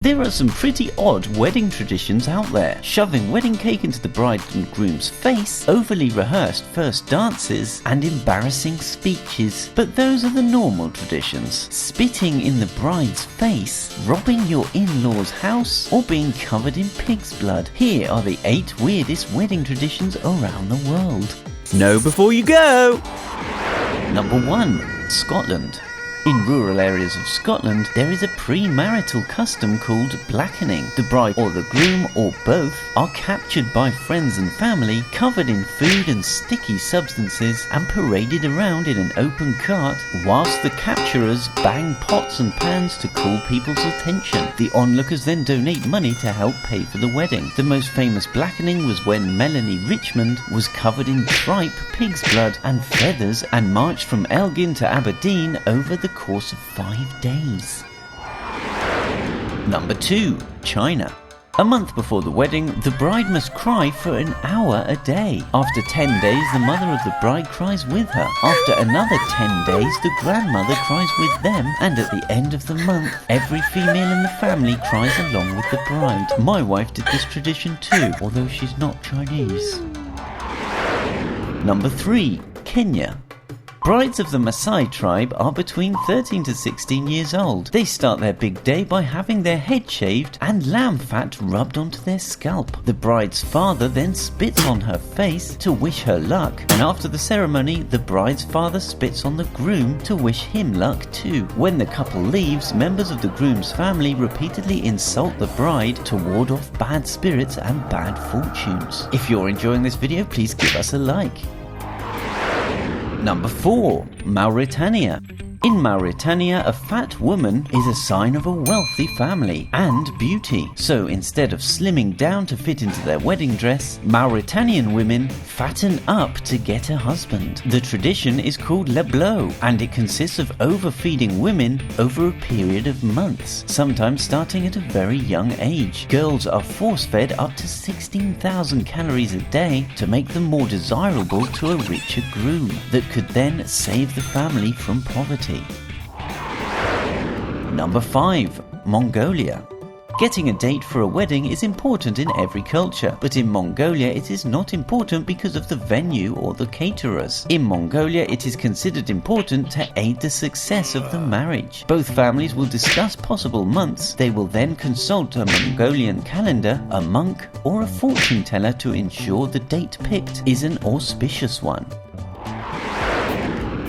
There are some pretty odd wedding traditions out there. Shoving wedding cake into the bride and groom's face, overly rehearsed first dances, and embarrassing speeches. But those are the normal traditions. Spitting in the bride's face, robbing your in-laws' house, or being covered in pig's blood. Here are the 8 weirdest wedding traditions around the world. Know before you go! Number 1. Scotland. In rural areas of Scotland, there is a premarital custom called blackening. The bride or the groom, or both, are captured by friends and family, covered in food and sticky substances, and paraded around in an open cart, whilst the capturers bang pots and pans to call people's attention. The onlookers then donate money to help pay for the wedding. The most famous blackening was when Melanie Richmond was covered in tripe, pig's blood, and feathers, and marched from Elgin to Aberdeen over the course of 5 days. Number 2. China. A month before the wedding, the bride must cry for an hour a day. After 10 days, the mother of the bride cries with her. After another 10 days, the grandmother cries with them. And at the end of the month, every female in the family cries along with the bride. My wife did this tradition too, although she's not Chinese. Number 3. Kenya. Brides of the Massai tribe are between 13 to 16 years old. They start their big day by having their head shaved and lamb fat rubbed onto their scalp. The bride's father then spits on her face to wish her luck, and after the ceremony, the bride's father spits on the groom to wish him luck too. When the couple leaves, members of the groom's family repeatedly insult the bride to ward off bad spirits and bad fortunes. If you're enjoying this video, please give us a like. Number 4. Mauritania. In Mauritania, a fat woman is a sign of a wealthy family and beauty. So instead of slimming down to fit into their wedding dress, Mauritanian women fatten up to get a husband. The tradition is called le bleu, and it consists of overfeeding women over a period of months, sometimes starting at a very young age. Girls are force-fed up to 16,000 calories a day to make them more desirable to a richer groom that could then save the family from poverty. Number 5. Mongolia. Getting a date for a wedding is important in every culture, but in Mongolia it is not important because of the venue or the caterers. In Mongolia it is considered important to aid the success of the marriage. Both families will discuss possible months. They will then consult a Mongolian calendar, a monk, or a fortune teller to ensure the date picked is an auspicious one.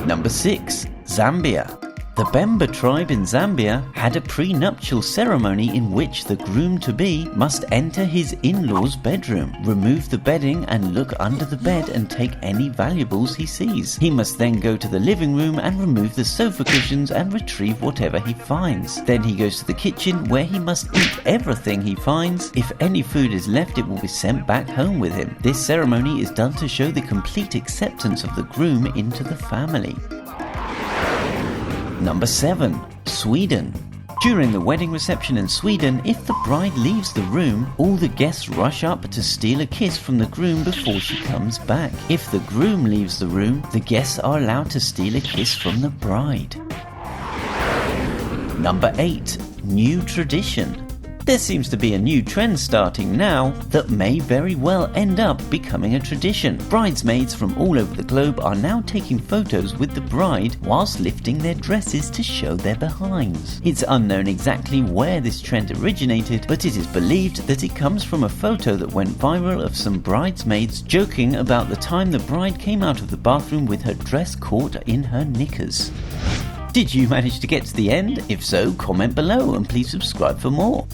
Number 6. Zambia. The Bemba tribe in Zambia had a prenuptial ceremony in which the groom-to-be must enter his in-laws' bedroom, remove the bedding and look under the bed and take any valuables he sees. He must then go to the living room and remove the sofa cushions and retrieve whatever he finds. Then he goes to the kitchen where he must eat everything he finds. If any food is left, it will be sent back home with him. This ceremony is done to show the complete acceptance of the groom into the family. Number 7. Sweden. During the wedding reception in Sweden, if the bride leaves the room, all the guests rush up to steal a kiss from the groom before she comes back. If the groom leaves the room, the guests are allowed to steal a kiss from the bride. Number 8. New tradition. There seems to be a new trend starting now that may very well end up becoming a tradition. Bridesmaids from all over the globe are now taking photos with the bride whilst lifting their dresses to show their behinds. It's unknown exactly where this trend originated, but it is believed that it comes from a photo that went viral of some bridesmaids joking about the time the bride came out of the bathroom with her dress caught in her knickers. Did you manage to get to the end? If so, comment below and please subscribe for more.